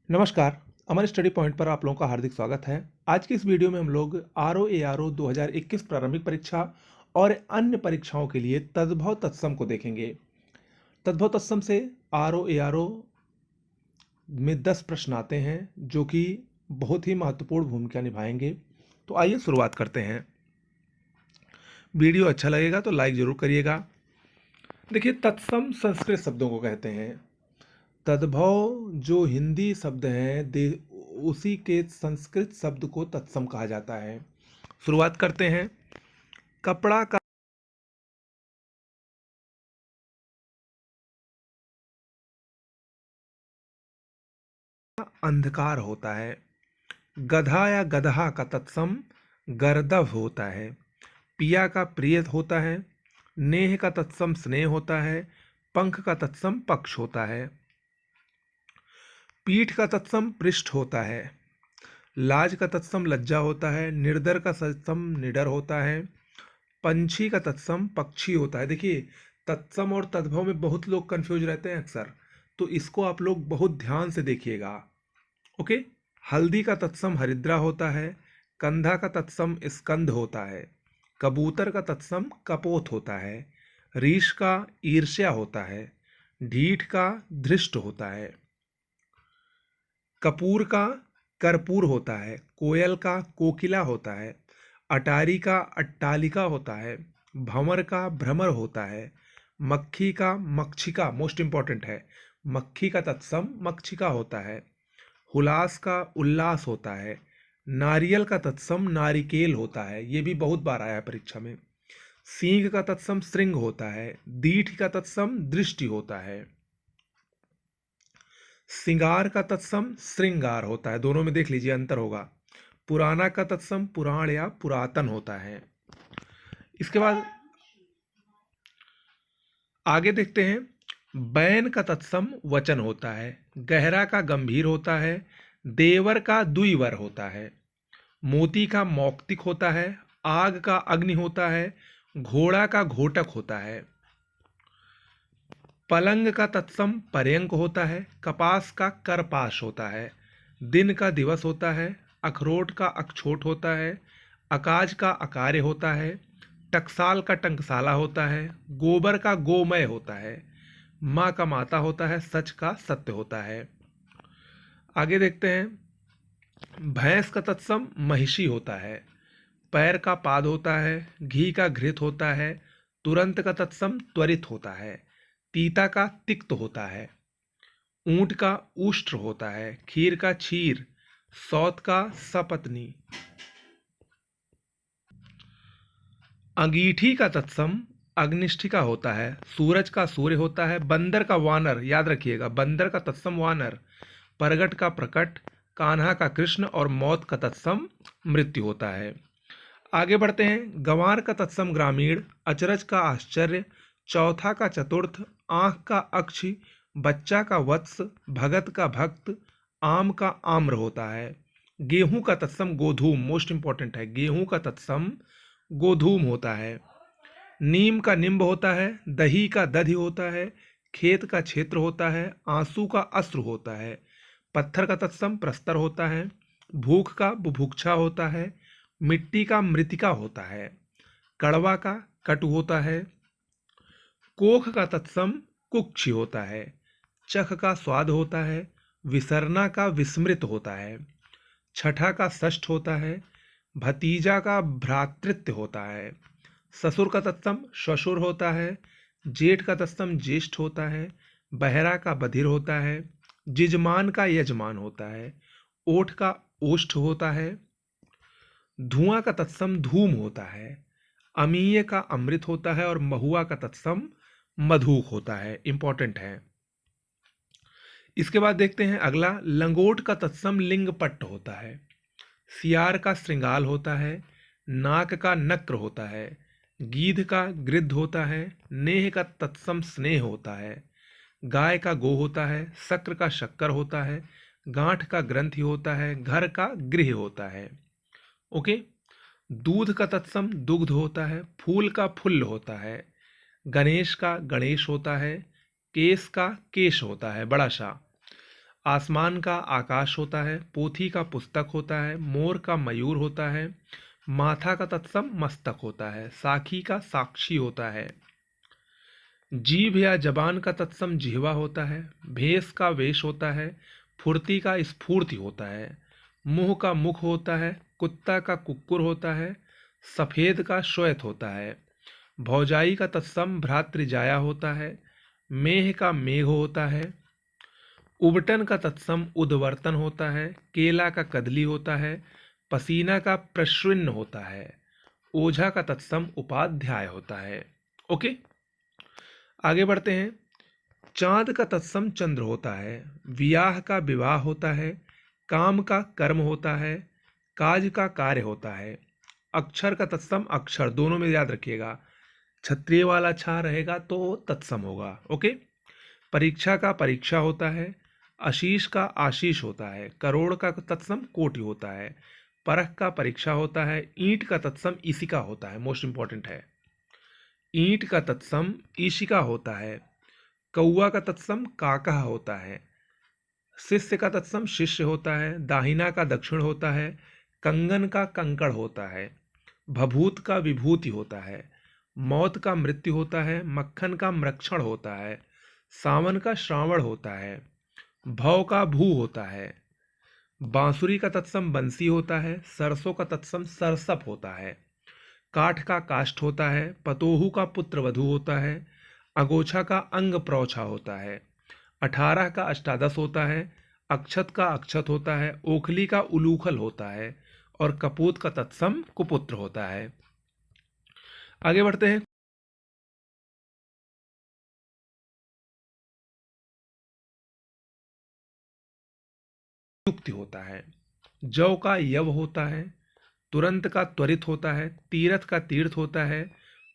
नमस्कार। हमारे study point पर आप लोगों का हार्दिक स्वागत है। आज की इस वीडियो में हम लोग आरओ एआरओ 2021 प्रारंभिक परीक्षा और अन्य परीक्षाओं के लिए तद्भव तत्सम को देखेंगे। तद्भव तत्सम से आरओ एआरओ में 10 प्रश्न आते हैं जो कि बहुत ही महत्वपूर्ण भूमिका निभाएंगे। तो आइए शुरुआत करते हैं। वीडियो अच्छा लगेगा तो लाइक जरूर करिएगा। देखिए, तत्सम संस्कृत शब्दों को कहते हैं। तद्भव जो हिंदी शब्द है उसी के संस्कृत शब्द को तत्सम कहा जाता है। शुरुआत करते हैं। कपड़ा का अंधकार होता है। गधा या गदहा का तत्सम गर्दभ होता है। पिया का प्रिय होता है। नेह का तत्सम स्नेह होता है। पंख का तत्सम पक्ष होता है। पीठ का तत्सम पृष्ठ होता है। लाज का तत्सम लज्जा होता है। निर्दर का तत्सम निडर होता है। पंछी का तत्सम पक्षी होता है। देखिए, तत्सम और तद्भव में बहुत लोग कंफ्यूज रहते हैं अक्सर, तो इसको आप लोग बहुत ध्यान से देखिएगा। ओके। हल्दी का तत्सम हरिद्रा होता है। कंधा का तत्सम स्कंद होता है। कबूतर का तत्सम कपोत होता है। रीछ का ईर्ष्या होता है। ढीठ का धृष्ट होता है। कपूर का कर्पूर होता है। कोयल का कोकिला होता है। अटारी का अट्टालिका होता है। भंवर का भ्रमर होता है। मक्खी का मक्षिका, मोस्ट इंपॉर्टेंट है, मक्खी का तत्सम मक्षिका होता है। हुलास का उल्लास होता है। नारियल का तत्सम नारिकेल होता है, ये भी बहुत बार आया है परीक्षा में। सींग का तत्सम श्रृंग होता है। दीठ का तत्सम दृष्टि होता है। सिंगार का तत्सम श्रृंगार होता है, दोनों में देख लीजिए अंतर होगा। पुराना का तत्सम पुराण या पुरातन होता है। इसके बाद आगे देखते हैं। बैन का तत्सम वचन होता है। गहरा का गंभीर होता है। देवर का द्विवर होता है। मोती का मौक्तिक होता है। आग का अग्नि होता है। घोड़ा का घोटक होता है। पलंग का तत्सम पर्यंक होता है। कपास का करपाश होता है। दिन का दिवस होता है। अखरोट का अक्षोट होता है। अकाज का अकार्य होता है। टकसाल का टंकसाला होता है। गोबर का गोमय होता है। माँ का माता होता है। सच का सत्य होता है। आगे देखते हैं। भैंस का तत्सम महिषी होता है। पैर का पाद होता है। घी का घृत होता है। तुरंत का तत्सम त्वरित होता है। तीता का तिक्त होता है। ऊंट का उष्ट्र होता है। खीर का क्षीर। सौत का सपत्नी। अंगीठी का तत्सम अग्निष्ठिका होता है। सूरज का सूर्य होता है। बंदर का वानर, याद रखिएगा, बंदर का तत्सम वानर। परगट का प्रकट। कान्हा का कृष्ण और मौत का तत्सम मृत्यु होता है। आगे बढ़ते हैं। गंवार का तत्सम ग्रामीण। अचरज का आश्चर्य। चौथा का चतुर्थ। आंख का अक्षि। बच्चा का वत्स। भगत का भक्त। आम का आम्र होता है। गेहूं का तत्सम गोधूम, मोस्ट इंपॉर्टेंट है, गेहूं का तत्सम गोधूम होता है। नीम का निम्ब होता है। दही का दधि होता है। खेत का क्षेत्र होता है। आंसू का अश्रु होता है। पत्थर का तत्सम प्रस्तर होता है। भूख का बुभुक्षा होता है। मिट्टी का मृतिका होता है। कड़वा का कटु होता है। कोख का तत्सम कुक्षि होता है। चख का स्वाद होता है। विसरना का विस्मृत होता है। छठा का षष्ठ होता है। भतीजा का भ्रातृत्व होता है। ससुर का तत्सम श्वशुर होता है। जेठ का तत्सम ज्येष्ठ होता है। बहरा का बधिर होता है। जिजमान का यजमान होता है। ओठ का ओष्ठ होता है। धुआं का तत्सम धूम होता है। अमीय का अमृत होता है और महुआ का तत्सम मधुक होता है, इंपॉर्टेंट है। इसके बाद देखते हैं अगला। लंगोट का तत्सम लिंगपट्ट होता है। सियार का श्रृंगाल होता है। नाक का नक्र होता है। गीध का गृद्ध होता है। नेह का तत्सम स्नेह होता है। गाय का गो होता है। शक्र का शक्कर होता है। गांठ का ग्रंथि होता है। घर का गृह होता है। ओके। दूध का तत्सम दुग्ध होता है। फूल का फुल्ल होता है। गणेश का गणेश होता है। केस का केश होता है, बड़ा सा। आसमान का आकाश होता है, पोथी का पुस्तक होता है, मोर का मयूर होता है, माथा का तत्सम मस्तक होता है, साखी का साक्षी होता है, जीभ या जबान का तत्सम जिह्वा होता है, भेष का वेश होता है, फुर्ती का स्फूर्ति होता है, मुंह का मुख होता है, कुत्ता का कुक्कुर होता है, सफेद का श्वेत होता है, भौजाई का तत्सम भ्रातृजाया होता है, मेह का मेघ होता है, उबटन का तत्सम उद्वर्तन होता है, केला का कदली होता है, पसीना का प्रश्विन्न होता है, ओझा का तत्सम उपाध्याय होता है। ओके, आगे बढ़ते हैं। चांद का तत्सम चंद्र होता है, वियाह का विवाह होता है, काम का कर्म होता है, काज का कार्य होता है, अक्षर का तत्सम अक्षर, दोनों में याद रखिएगा, क्षत्रिय वाला छा रहेगा तो तत्सम होगा। ओके, परीक्षा का परीक्षा होता है, आशीष का आशीष होता है, करोड़ का तत्सम कोटि होता है, परख का परीक्षा होता है, ईंट का तत्सम ईशिका होता है, मोस्ट इंपॉर्टेंट है, ईंट का तत्सम ईशिका होता है, कौआ का तत्सम काका होता है, शिष्य का तत्सम शिष्य होता है, दाहिना का दक्षिण होता है, कंगन का कंकड़ होता है, भभूत का विभूति होता है, मौत का मृत्यु होता है, मक्खन का मृक्षण होता है, सावन का श्रावण होता है, भव का भू होता है, बांसुरी का तत्सम बंसी होता है, सरसों का तत्सम सरसप होता है, काठ का काष्ठ होता है, पतोहू का पुत्र वधू होता है, अगोछा का अंग प्रौछा होता है, 18 का अष्टादश होता है, अक्षत का अक्षत होता है, ओखली का उलूखल होता है और कपूत का तत्सम कुपुत्र होता है। आगे बढ़ते हैं। युक्ति होता है, जव का यव होता है, तुरंत का त्वरित होता है, तीरथ का तीर्थ होता है,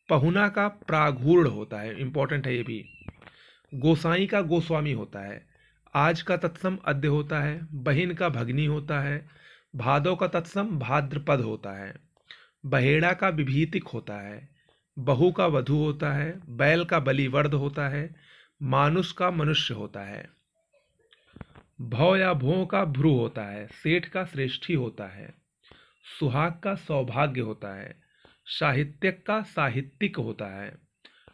पहुना का प्रागूढ़ होता है, इंपॉर्टेंट है ये भी, गोसाई का गोस्वामी होता है, आज का तत्सम अद्य होता है, बहिन का भगनी होता है, भादव का तत्सम भाद्रपद होता है, बहेड़ा का विभीतिक होता है, बहू का वधू होता है, बैल का बलिवर्द होता है, मानुष का मनुष्य होता है, भव या भों का भ्रू होता है, सेठ का श्रेष्ठी होता है, सुहाग का सौभाग्य होता है, साहित्यक का साहित्यिक होता है,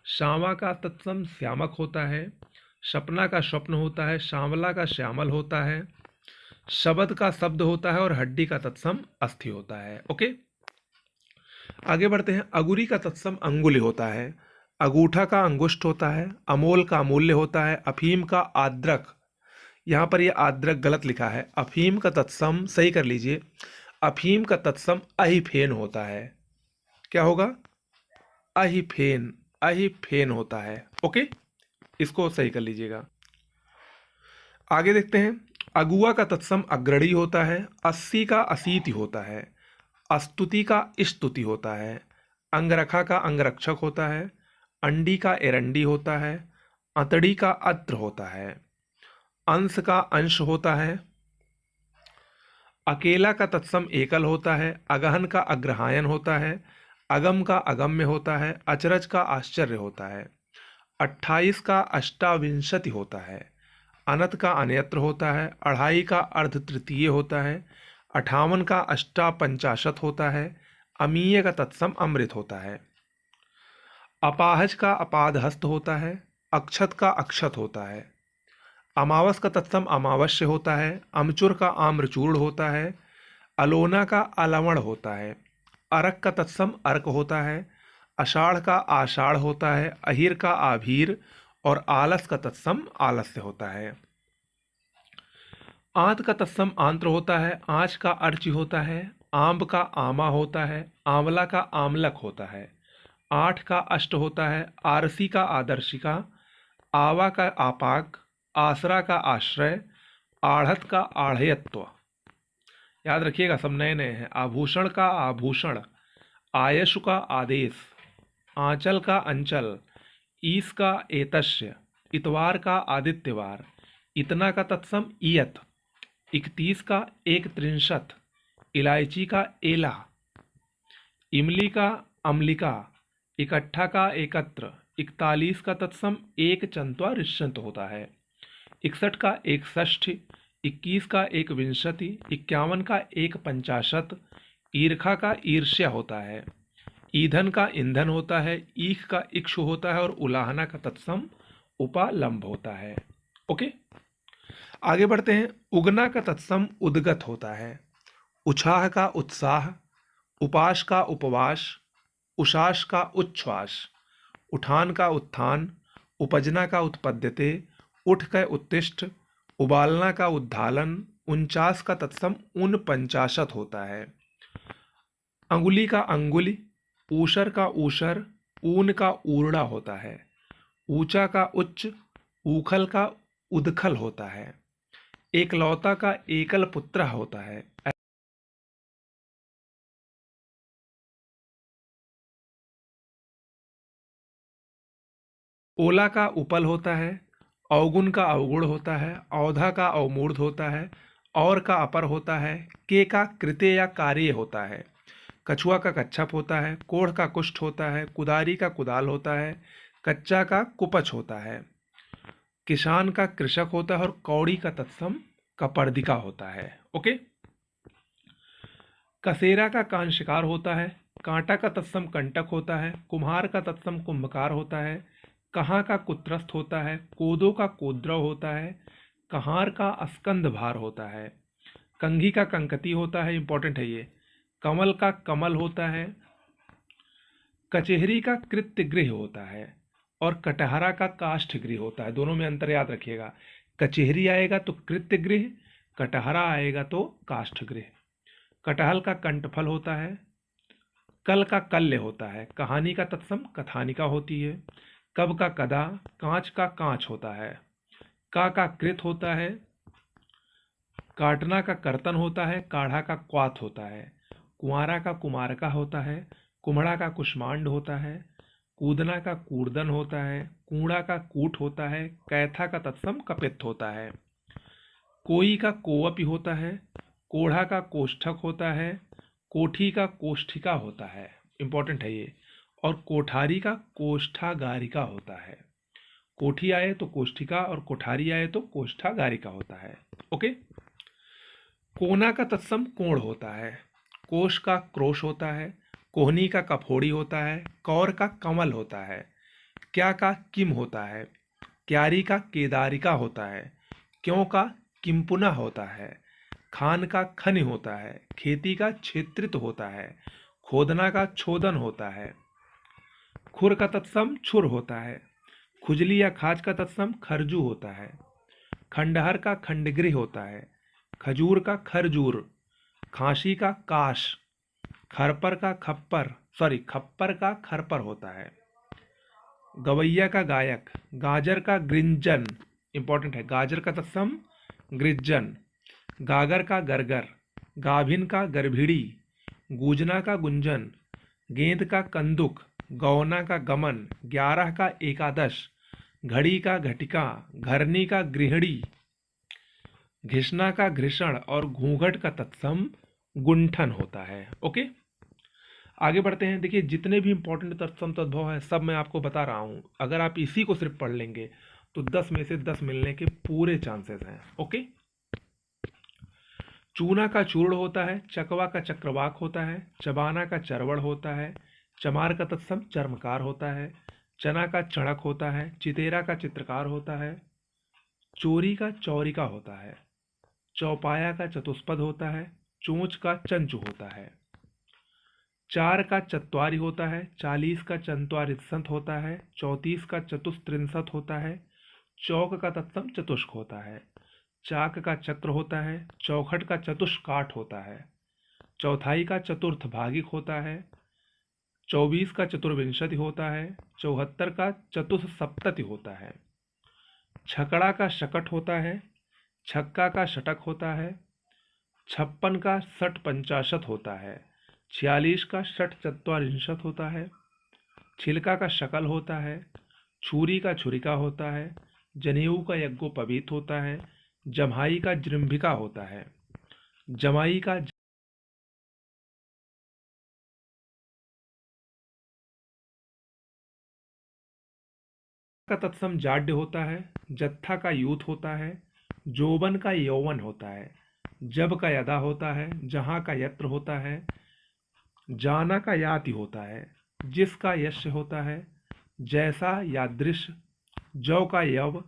श्यामा का तत्सम श्यामक होता है, सपना का स्वप्न होता है, श्यामला का श्यामल होता है, शब्द का शब्द होता है और हड्डी का तत्सम अस्थि होता है। ओके, आगे बढ़ते हैं। अगुरी का तत्सम अंगुली होता है, अगूठा का अंगुष्ठ होता है, अमोल का अमूल्य होता है, अफीम का आद्रक, यहाँ पर ये आद्रक गलत लिखा है, अफीम का तत्सम सही कर लीजिए, अफीम का तत्सम अहिफेन होता है। क्या होगा? अहिफेन, अहिफेन होता है। ओके, इसको सही कर लीजिएगा। आगे देखते हैं। अगुआ का तत्सम अग्रणी होता है, अस्सी का असीति होता है, अस्तुति का स्तुति होता है, अंगरखा का अंगरक्षक होता है, अंडी का एरंडी होता है, अतड़ी का अत्र होता है, अंश का अंश होता है, अकेला का तत्सम एकल होता है, अगहन का अग्रहायन होता है, अगम का अगम्य होता है, अचरज का आश्चर्य होता है, 28 का अष्टाविंशति होता है, अनत का अन्यत्र होता है, अढ़ाई का अर्ध तृतीय होता है, 58 का अष्टापंचाशत होता है, अमीय का तत्सम अमृत होता है, अपाहज का अपादहस्त होता है, अक्षत का अक्षत होता है, अमावस का तत्सम अमावस्य होता है, अमचुर का आम्रचूर्ण होता है, अलोना का अलवण होता है, अरक का तत्सम अर्क होता है, आषाढ़ का आषाढ़ होता है, अहिर का आभीर और आलस का तत्सम आलस्य होता है। आंत का तत्सम आंत्र होता है, आँच का अर्ची होता है, आंब का आमा होता है, आंवला का आमलक होता है, आठ का अष्ट होता है, आरसी का आदर्शिका, आवा का आपाक, आसरा का आश्रय, आढ़त का आढ़यत्व। याद रखिएगा, सब नए नए हैं। आभूषण का आभूषण, आयशु का आदेश, आंचल का अंचल, ईस का एतस्य, इतवार का आदित्यवार, इतना का तत्सम इयत, 31 का एक त्रिंशत, इलायची का एला, इमली का अम्लिका, इकट्ठा का एकत्र, 41 का तत्सम एक चंत्वा ऋष्यंत होता है, 61 का एक षष्ठी, 21 का एक विंशति, 51 का एक पंचाशत, ईर्खा का ईर्ष्या होता है, ईंधन का ईंधन होता है, ईख का इक्षु होता है और उलाहना का तत्सम उपालंब होता है। ओके, आगे बढ़ते हैं। उगना का तत्सम उद्गत होता है, उछाह का उत्साह, उपास का उपवास, उषास का उच्छ्वास, उठान का उत्थान, उपजना का उत्पद्यते, उठ का उत्तिष्ठ, उबालना का उद्धालन, 49 का तत्सम उन पंचाशत होता है। अंगुली का अंगुली, ऊषर का ऊषर, ऊन का ऊर्णा होता है, ऊंचा का उच्च, ऊखल का उदखल होता है, एकलौता का एकल पुत्र होता है। ओला का उपल होता है, अवगुण का अवगुण होता है, औधा का अवमूर्ध होता है, और का अपर होता है, के का कृत्य या कार्य होता है, कछुआ का कच्छप होता है, कोढ़ का कुष्ठ होता है, कुदारी का कुदाल होता है, कच्चा का कुपच होता है, किसान का कृषक होता है और कौड़ी का तत्सम कपर्दिका होता है। ओके, कसेरा का कान शिकार होता है, कांटा का तत्सम कंटक होता है, कुम्हार का तत्सम कुंभकार होता है, कहाँ का कुत्रस्थ होता है, कोदो का कोद्रव होता है, कहार का अस्कंद भार होता है, कंघी का कंकती होता है, इंपॉर्टेंट है ये, कमल का कमल होता है, कचहरी का कृत्य गृह होता है और कटहरा का काष्ठ गृह होता है। दोनों में अंतर याद रखिएगा, कचहरी आएगा तो कृत्य गृह, कटहरा आएगा तो काष्ठ गृह। कटहल का कंठफल होता है, कल का कल्य होता है, कहानी का तत्सम कथानिका होती है, कब का कदा, कांच का कांच होता है, का कृत होता है, काटना का कर्तन होता है, काढ़ा का क्वाथ होता है, कुंवारा का कुमारका होता है, कुम्हड़ा का कुष्मांड होता है, कूदना का कूर्दन होता है, कूड़ा का कूट होता है, कैथा का तत्सम कपित्थ होता है, कोई का कोवपि होता है, कोढ़ा का कोष्ठक होता है, कोठी का कोष्ठिका होता है, इंपॉर्टेंट है ये, और कोठारी का कोष्ठागारिका होता है। कोठी आए तो कोष्ठिका और कोठारी आए तो कोष्ठागारिका होता है। ओके, कोना का तत्सम कोण होता है, कोश का क्रोश होता है, कोहनी का कफोड़ी होता है, कौर का कमल होता है, क्या का किम होता है, क्यारी का केदारिका होता है, क्यों का किम्पुना होता है, खान का खनि होता है, खेती का क्षेत्रित होता है, खोदना का छोदन होता है, खुर का तत्सम छुर होता है, खुजली या खाज का तत्सम खरजू होता है, खंडहर का खंडगृह होता है, खजूर का खरजूर, खांसी का काश, खरपर का खप्पर का खरपर होता है, गवैया का गायक, गाजर का गृंजन, इंपॉर्टेंट है, गाजर का तत्सम गृज्जन, गागर का गरगर, गाभिन का गर्भिड़ी, गूंजना का गुंजन, गेंद का कंदुक, गौना का गमन, 11 का एकादश, घड़ी का घटिका, घरनी का गृहिणी, घिसना का घृषण और घूंघट का तत्सम गुंठन होता है। ओके, आगे बढ़ते हैं। देखिए, जितने भी इंपॉर्टेंट तत्सम तद्भव है सब मैं आपको बता रहा हूँ, अगर आप इसी को सिर्फ पढ़ लेंगे तो 10 में से 10 मिलने के पूरे चांसेस हैं। ओके, चूना का चूर्ण होता है, चकवा का चक्रवाक होता है, चबाना का चरवड़ होता है, चमार का तत्सम चर्मकार होता है, चना का चणक होता है, चितेरा का चित्रकार होता है, चोरी का चौरिका होता है, चौपाया का चतुष्पद होता है, चोंच का चंचु होता है, चार का चत्वारी होता है, 40 का चंत्वारिशंत होता है, 34 का चतुस्त्रिंशत होता है, चौक का तत्सम चतुष्क होता है, चाक का चक्र होता है, चौखट का चतुष्काठ होता है, चौथाई का चतुर्थ भागिक होता है, 24 का चतुर्विंशति होता है, 74 का चतुस्सप्तति होता है, छकड़ा का शकट होता है, छक्का का षटक होता है, 56 का षट पंचाशत होता है, 46 का षट चत्वारिंशत होता है, छिलका का शकल होता है, छुरी का छुरिका होता है, जनेऊ का यज्ञोपवीत होता है, जम्हाई का जृंभिका होता है, जमाई का तत्सम जाड्य होता है, जत्था का यूथ होता है, जोबन का यौवन होता है, जब का यदा होता है, जहाँ का यत्र होता है, जाना का याति होता है, जिसका यश होता है, जैसा यादृश, जौ का यव,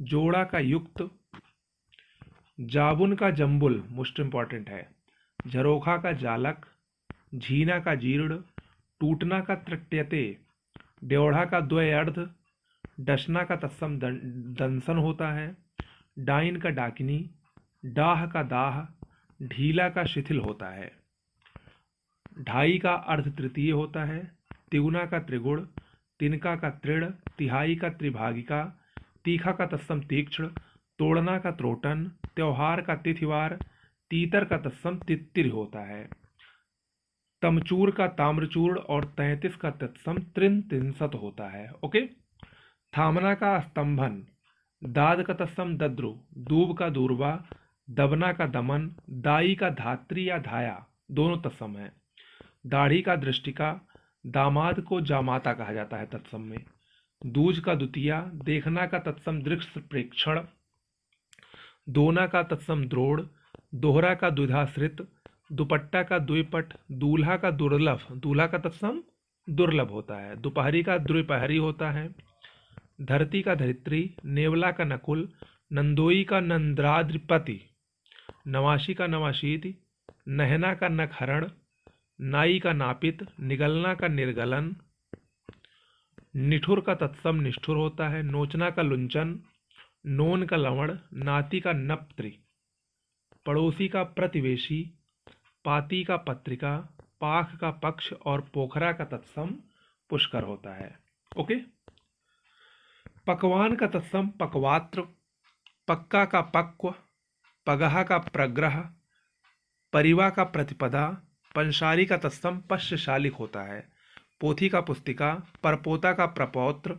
जोड़ा का युक्त, जाबुन का जंबुल मोस्ट इंपॉर्टेंट है, झरोखा का जालक, झीना का जीर्ण, टूटना का तृट्यते, ड्योढ़ा का द्वयर्ध, डसना का तत्सम दंसन होता है, डाइन का डाकिनी, डाह का दाह, ढीला का शिथिल होता है, ढाई का अर्ध तृतीय होता है, तिगुना का त्रिगुण, तिनका का तृण, तिहाई का त्रिभागिका, तीखा का तत्सम तीक्ष्ण, तोड़ना का त्रोटन, त्योहार का तिथिवार, तीतर का तत्सम तित्तिर होता है, तमचूर का ताम्रचूर्ण और 33 का तत्सम त्रिंसत होता है। ओके। थामना का स्तंभन, दाद का तत्सम दद्रु, दूब का दूरबा, दबना का दमन, दाई का धात्री या धाया, दोनों तत्सम है, दाढ़ी का दृष्टिका, दामाद को जामाता कहा जाता है तत्सम में, दूज का द्वितीया, देखना का तत्सम दृक्ष प्रेक्षण, दोना का तत्सम द्रोड़, दोहरा का द्विधाश्रित, दुपट्टा का द्विपट, दूल्हा का दुर्लभ, दूल्हा का तत्सम दुर्लभ होता है, दोपहरी का द्विपहरी होता है, धरती का धरित्री, नेवला का नकुल, नंदोई का नंद्राद्रिपति, नवाशी का नवाशीति, नहना का नखहरण, नाई का नापित, निगलना का निर्गलन, निठुर का तत्सम निष्ठुर होता है, नोचना का लुंचन, नोन का लवण, नाती का नप्त्री, पड़ोसी का प्रतिवेशी, पाती का पत्रिका, पाख का पक्ष और पोखरा का तत्सम पुष्कर होता है। ओके। पकवान का तत्सम पकवात्र, पक्का का पक्व, पगहा का प्रग्रह, परिवा का प्रतिपदा, पंसारी का तत्सम पश्यशालिक होता है, पोथी का पुस्तिका, परपोता का प्रपौत्र,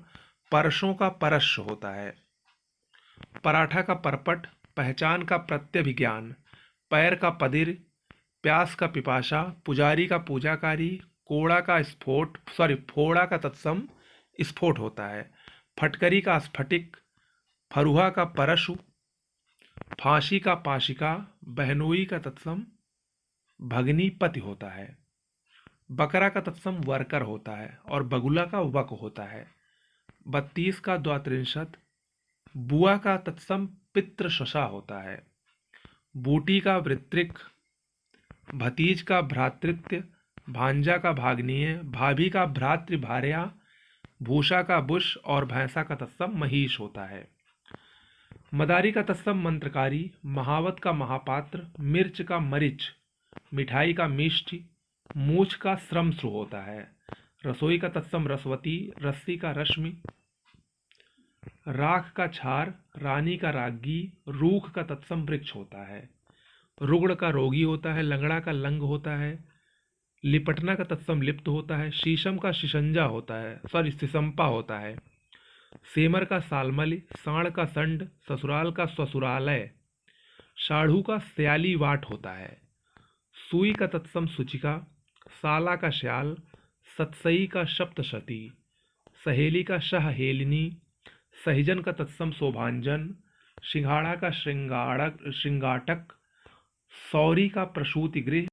परशों का परश होता है, पराठा का परपट, पहचान का प्रत्यभिज्ञान, पैर का पदिर, प्यास का पिपाशा, पुजारी का पूजाकारी, कोड़ा का स्फोट फोड़ा का तत्सम स्फोट होता है, फटकरी का स्फटिक, फरुहा का परशु, फांसी का पाशिका, बहनोई का तत्सम भगनी पति होता है, बकरा का तत्सम वर्कर होता है और बगुला का वक होता है, 32 का द्वात्रिंशत, बुआ का तत्सम पितृ शशा होता है, बूटी का वृत्तिक, भतीज का भ्रातृत्य, भांजा का भाग्नीय, भाभी का भ्रातृभार्या, भूषा का बुश और भैंसा का तत्सम महिष होता है, मदारी का तत्सम मंत्रकारी, महावत का महापात्र, मिर्च का मरिच, मिठाई का मिष्टी, मूछ का श्रमश्रु होता है, रसोई का तत्सम रसवती, रस्सी का रश्मि, राख का छार, रानी का रागी, रूख का तत्सम वृक्ष होता है, रुग्ण का रोगी होता है, लंगड़ा का लंग होता है, लिपटना का तत्सम लिप्त होता है, शीशम का शिशंजा होता है, सिसंपा होता है, सेमर का सालमली, साण का संड, ससुराल का ससुरालय, साढ़ू का स्याली वाट होता है, सुई का तत्सम सुचिका, साला का श्याल, सतसई का सप्तशती, सहेली का सहेलिनी, सहिजन का तत्सम शोभांजन, सिंघाड़ा का श्रृंगाटक, सौरी का प्रसूति गृह,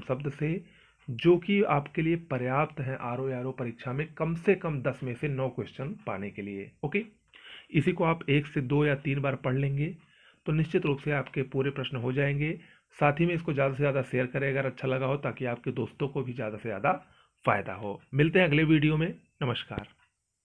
शब्द से जो कि आपके लिए पर्याप्त है आरओ यारो परीक्षा में कम से कम 10 में से 9 क्वेश्चन पाने के लिए। ओके। इसी को आप 1 से 2 या 3 बार पढ़ लेंगे तो निश्चित रूप से आपके पूरे प्रश्न हो जाएंगे। साथ ही में इसको ज़्यादा से ज़्यादा शेयर करें अगर अच्छा लगा हो, ताकि आपके दोस्तों को भी ज़्यादा से ज़्यादा फायदा हो। मिलते हैं अगले वीडियो में। नमस्कार।